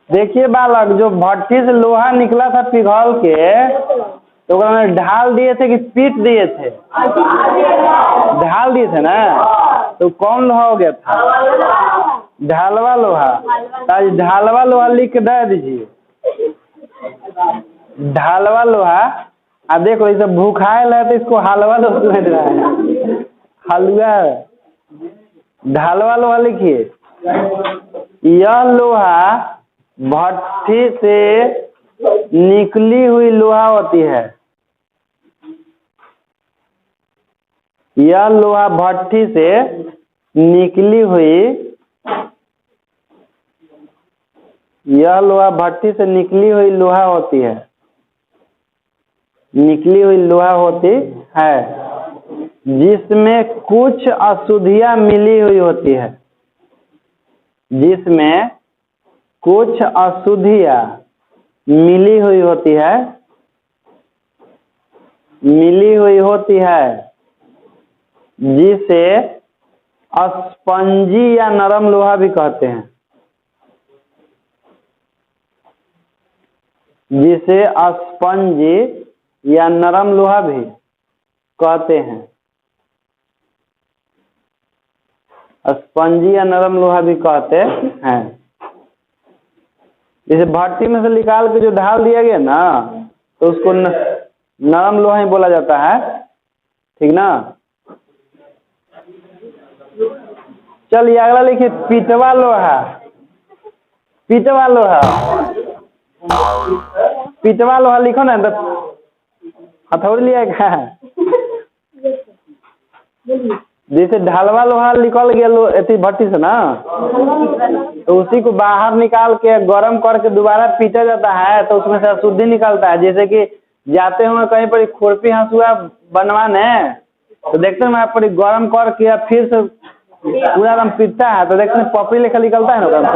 देखिए बालक, जो भट्ठी से लोहा निकला था पिघल के, तो ओकरा में ढाल दिए थे कि पीट दिए थे? ढाल दिए थे ना। तो कौन लोहा हो गया था? ढालवा लोहा। तो ढालवा लोहा लिख के दे दीजिए। ढालवा लोहा। अब देखो, इसे भूखायल है तो इसको हलवा लोहा समझ रहा है। हलवा। ढालवा लोहा लिखिए। यह लोहा भट्ठी से निकली हुई लोहा होती है। यह लोहा भट्ठी से निकली हुई, यह लोहा भट्ठी से निकली हुई लोहा होती है। निकली हुई लोहा होती है जिसमें कुछ अशुद्धियां मिली हुई होती है। जिसमें कुछ अशुद्धियां मिली हुई होती है। मिली हुई होती है, जिसे स्पंजी या नरम लोहा भी कहते हैं। जिसे स्पंजी या नरम लोहा भी कहते हैं। स्पंजी या नरम लोहा भी कहते हैं। जैसे भट्टी में से निकाल के जो ढाल दिया गया ना, तो उसको नरम लोहा ही बोला जाता है। ठीक ना। चलिए अगला लिखिए, पिटवा लोहा। पिटवा लोहा। पिटवा लोहा लिखो ना। तो हथौड़ी लिया क्या है? जैसे ढालवा लोहा निकल गया भट्टी से ना, तो उसी को बाहर निकाल के गर्म करके दोबारा पीटा जाता है, तो उसमें से अशुद्धि निकलता है। जैसे कि जाते हुए कहीं पर खुरपी हंसुआ बनवाने, तो देखते हैं वहाँ पर गर्म करके फिर से पूरा एकदम पीटता है, तो देखते हैं पपड़ी लेकर निकलता है ना गर्म से।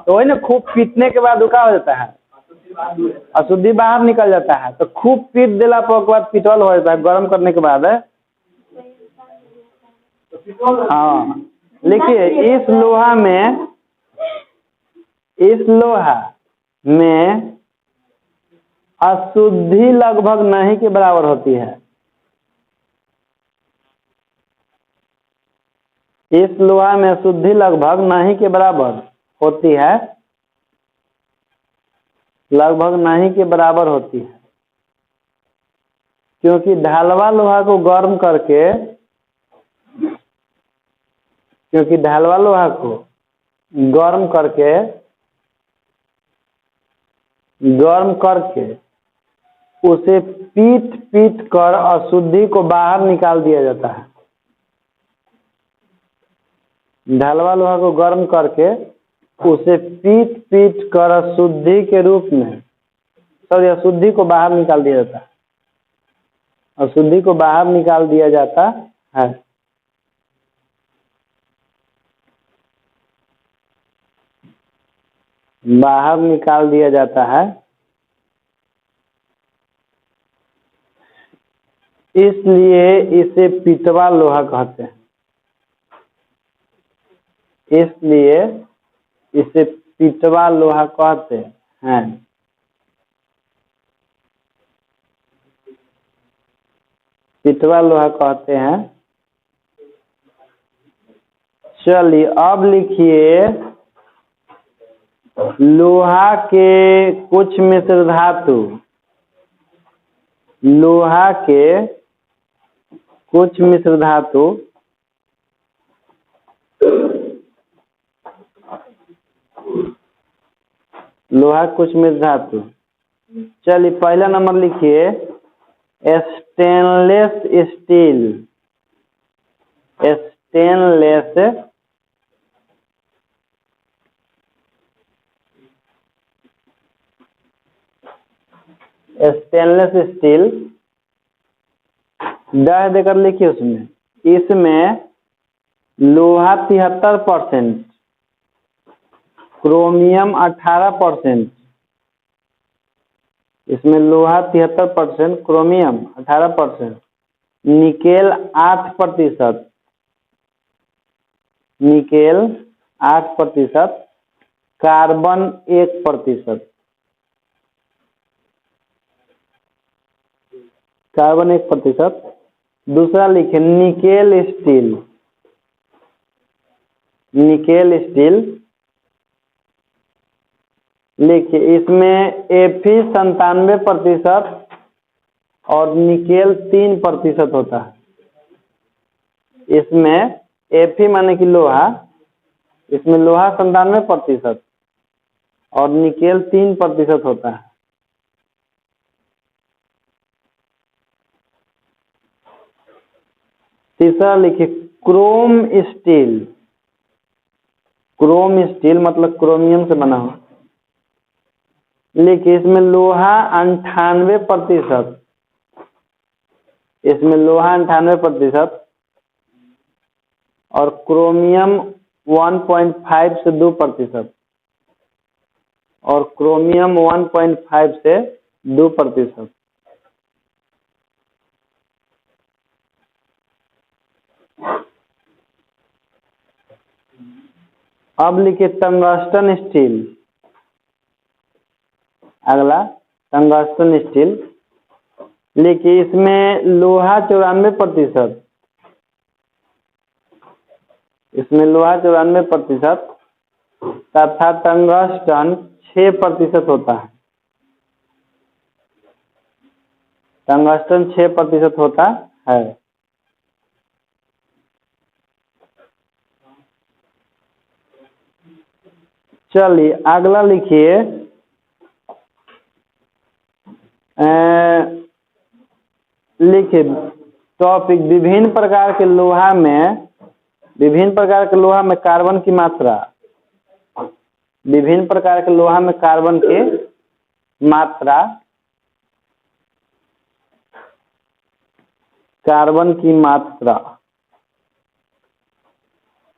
तो वही ना, खूब पीटने के बाद रुका हो जाता है, अशुद्धि बाहर निकल जाता है। तो खूब पीट देला पर के बाद पिटवल हो जाता है गर्म करने के बाद। हाँ लिखिए, इस लोहा में अशुद्धि लगभग नहीं के बराबर होती है। इस लोहा में अशुद्धि लगभग नहीं के बराबर होती है। लगभग नहीं के बराबर होती है, क्योंकि ढालवा लोहा को गर्म करके, गर्म करके उसे पीट कर अशुद्धि को बाहर निकाल दिया जाता है। ढालवा लोहा को गर्म करके उसे पीट कर अशुद्धि के रूप में, अशुद्धि को बाहर निकाल दिया जाता है। अशुद्धि को बाहर निकाल दिया जाता है। बाहर निकाल दिया जाता है, इसलिए इसे पिटवा लोहा कहते हैं। इसलिए इसे पिटवा लोहा कहते हैं। पिटवा लोहा कहते हैं। चलिए अब लिखिए, लोहा के कुछ मिश्र धातु। लोहा के कुछ मिश्र धातु चलिए पहला नंबर लिखिए, स्टेनलेस स्टील। स्टेनलेस स्टील डह देकर लिखिए उसमें। इसमें लोहा 73%, क्रोमियम 18%, इसमें लोहा 73%, chromium 18%, nickel 8%, nickel 8%, carbon 1%, carbon 1%। दूसरा लिखे निकेल स्टील, निकेल स्टील लिखिए, इसमें Fe 97% और निकेल 3% होता है। इसमें Fe माने कि लोहा, इसमें लोहा 97% और निकेल 3% होता है। तीसरा लिखिए क्रोम स्टील, क्रोम स्टील मतलब क्रोमियम से बना हुआ। लिखिए इसमें लोहा 98%, इसमें लोहा 98% और क्रोमियम 1.5 से 2%, और क्रोमियम 1.5 से 2%। अब लिखिए टंगस्टन स्टील, अगला टंगस्टन स्टील लिखिए, इसमें लोहा 94%, इसमें लोहा 94% तथा टंगस्टन 6% होता है, टंगस्टन 6% होता है। चलिए अगला लिखिए, लिखिए टॉपिक विभिन्न प्रकार के लोहा में, विभिन्न प्रकार के लोहा में कार्बन की मात्रा, विभिन्न प्रकार के लोहा में कार्बन की मात्रा, कार्बन की मात्रा।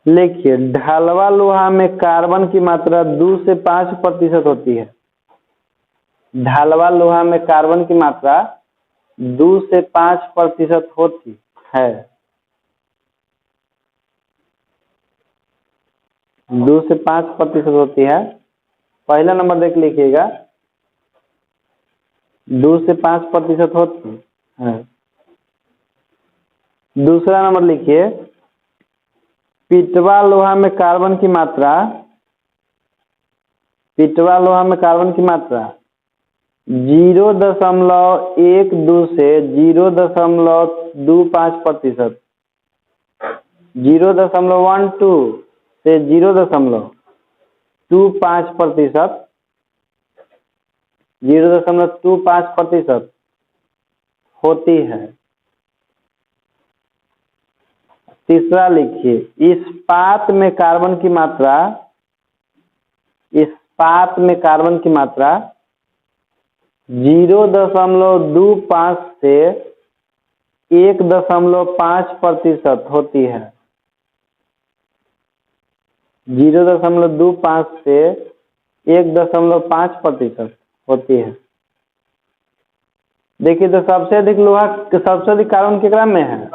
लिखिए ढलवा लोहा में कार्बन की मात्रा 2 से 5% होती है, ढलवा लोहा में कार्बन की मात्रा 2 से 5% होती है, 2 से 5% होती है। पहला नंबर देख लीजिएगा, 2 से 5% होती है। दूसरा नंबर लिखिए, पिटवा लोहा में कार्बन की मात्रा, पिटवा लोहा में कार्बन की मात्रा 0.12 से 0.25%, 0.12 से 0.25%, 0.25% होती है। तीसरा लिखिए, इस्पात में कार्बन की मात्रा, इस्पात में कार्बन की मात्रा 0.25 से 1.5% होती है, 0.25 से 1.5% होती है। देखिए तो सबसे अधिक लोहा, सबसे अधिक कार्बन कितना में है?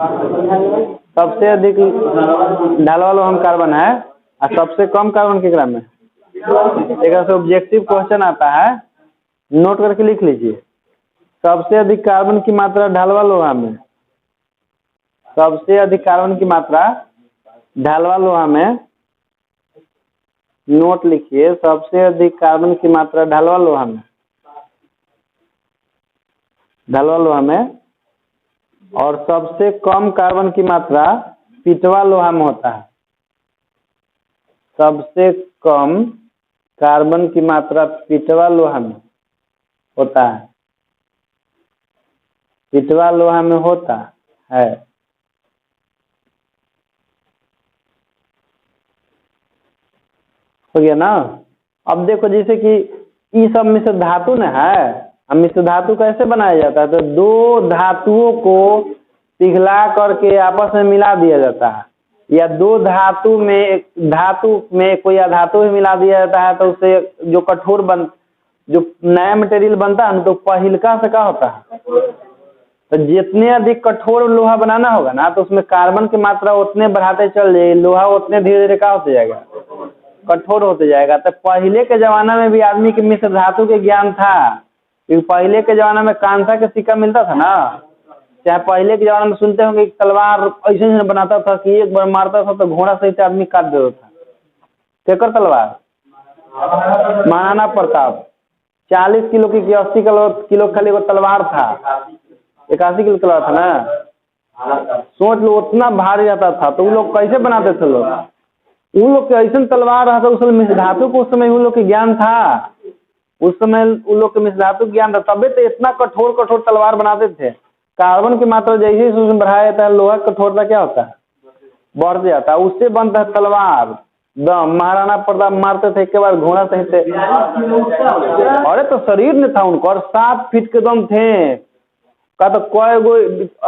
सबसे अधिक ढलवा लोहा में कार्बन है और सबसे कम कार्बन कितना में? एक ऑब्जेक्टिव क्वेश्चन आता है, नोट करके लिख लीजिए। सबसे अधिक कार्बन की मात्रा ढलवा लोहा में, सबसे अधिक कार्बन की मात्रा ढलवा लोहा में, नोट लिखिए, सबसे अधिक कार्बन की मात्रा ढलवा लोहा में, ढलवा लोहा में, और सबसे कम कार्बन की मात्रा पिटवा लोहा में होता है। सबसे कम कार्बन की मात्रा पिटवा लोहा में होता है, पिटवा लोहा में होता है। हो गया ना? अब देखो जैसे कि ये सब मिश्र धातु न है, अब मिश्र धातु कैसे बनाया जाता है? तो दो धातुओं को पिघला करके आपस में मिला दिया जाता है, या दो धातु में, धातु में कोई अधातु भी मिला दिया जाता है तो उससे जो कठोर जो नया मटेरियल बनता है ना, तो पहिलका से क्या होता है, तो जितने अधिक कठोर लोहा बनाना होगा ना, तो उसमें कार्बन की मात्रा उतने बढ़ाते चल जाएगी, लोहा उतने धीरे धीरे क्या होते जाएगा, कठोर होते जाएगा। तो पहले के जमाना में भी आदमी के मिश्र धातु के ज्ञान था, क्योंकि पहले के जमाना में कांसा का सिक्का मिलता था ना, चाहे पहले के जमाने में सुनते होंगे तलवार ऐसे बनाता था कि एक बार मारता था तो घोड़ा सहित आदमी काट देता था। केकर तलवार? महाराणा प्रताप। 40 किलो की 80 किलो खाली वो तलवार था, 81 किलो तलवार था ना। सोच लो उतना भारी जाता था, तो वो लोग कैसे बनाते थे लोग? उन लोग के ऐसा तलवार रहता, उस समय मिश्र धातु को उस समय उन लोग के ज्ञान था, उस समय उन लोग के मिश्र धातु ज्ञान था, तबे तो इतना कठोर कठोर तलवार बनाते थे। कार्बन की मात्रा जैसे ही उसमें बढ़ाया जाता है, लोहा कठोरता क्या होता है, बढ़ जाता है, उससे बनता है तलवार। दम महाराणा प्रताप मारते थे एक बार घोड़ा सहित। अरे तो शरीर में था उनको, और 7 फीट के दम थे का, तो कोई गो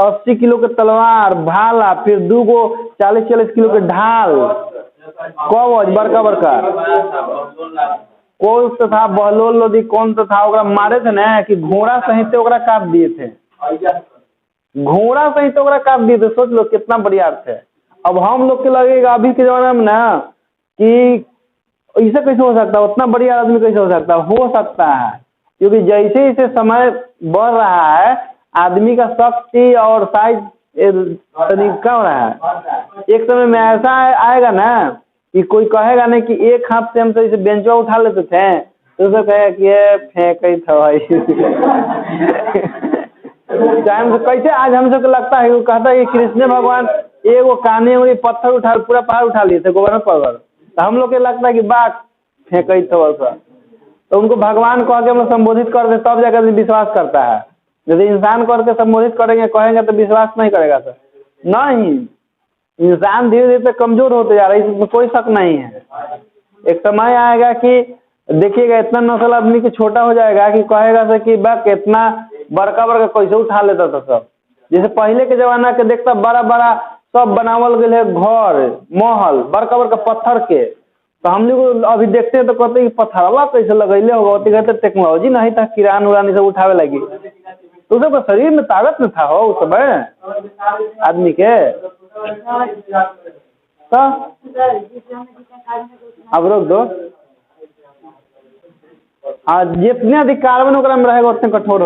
80 किलो के तलवार भाला, फिर 2 गो 40-40 किलो के ढाल, कवच बड़का बड़का, कोई तो था बहलोल लोधी, कौन तो था, ओकरा मारे थे ना कि घोड़ा सहित ओकरा काट दिए थे, घोड़ा सहित ओकरा काट दिए थे। सोच लो कितना बढ़िया थे। अब हम लोग के लगेगा अभी के जमाने में ना कि ऐसा कैसे हो सकता है, उतना बढ़िया आदमी कैसे हो सकता है? हो सकता है, क्योंकि जैसे जैसे समय बढ़ रहा है, आदमी का शक्ति और साइज तरीका हो रहा है। एक समय में ऐसा आएगा ना कि कोई कहेगा नहीं कि एक हाथ से हम तो इसे बेंचवा उठा लेते थे, तो उसे कहेगा कि ये फेंक ही था भाई। कैसे आज हम सबको लगता है, वो कहता है कि कृष्ण भगवान एगो काने उंगली पत्थर उठा पूरा पहाड़ उठा लिए थे गोवर्धन पर्वत, तो हम लोग के लगता है कि बात फेंक ही था वैसा। तो उनको भगवान कह के हम संबोधित कर दे तब जाकर विश्वास करता है। यदि इंसान करके संबोधित करेंगे कहेंगे तो विश्वास नहीं करेगा सर। नहीं, इंसान धीरे धीरे कमजोर होते जा रहा है, इसमें कोई शक नहीं है। एक समय आएगा कि देखिएगा इतना नस्ल आदमी की छोटा हो जाएगा कि कहेगा सर कि बा कितना बड़का बड़का कैसे उठा लेता था सब। जैसे पहले के जमाना के देखता बड़ा बड़ा सब बनावल गए घर महल बड़का बड़का पत्थर के, तो हम लोग अभी देखते हैं तो कहते हैं कि पत्थरवा कैसे लगैले होगा, कहते टेक्नोलॉजी नहीं था, किरान उरान सब उठावे लगी, तो सबका शरीर में ताकत न था हो उस समय आदमी के। तो अब रोक दो। हाँ, जितने अधिक कार्बन ओकरा में रहेगा उतने कठोर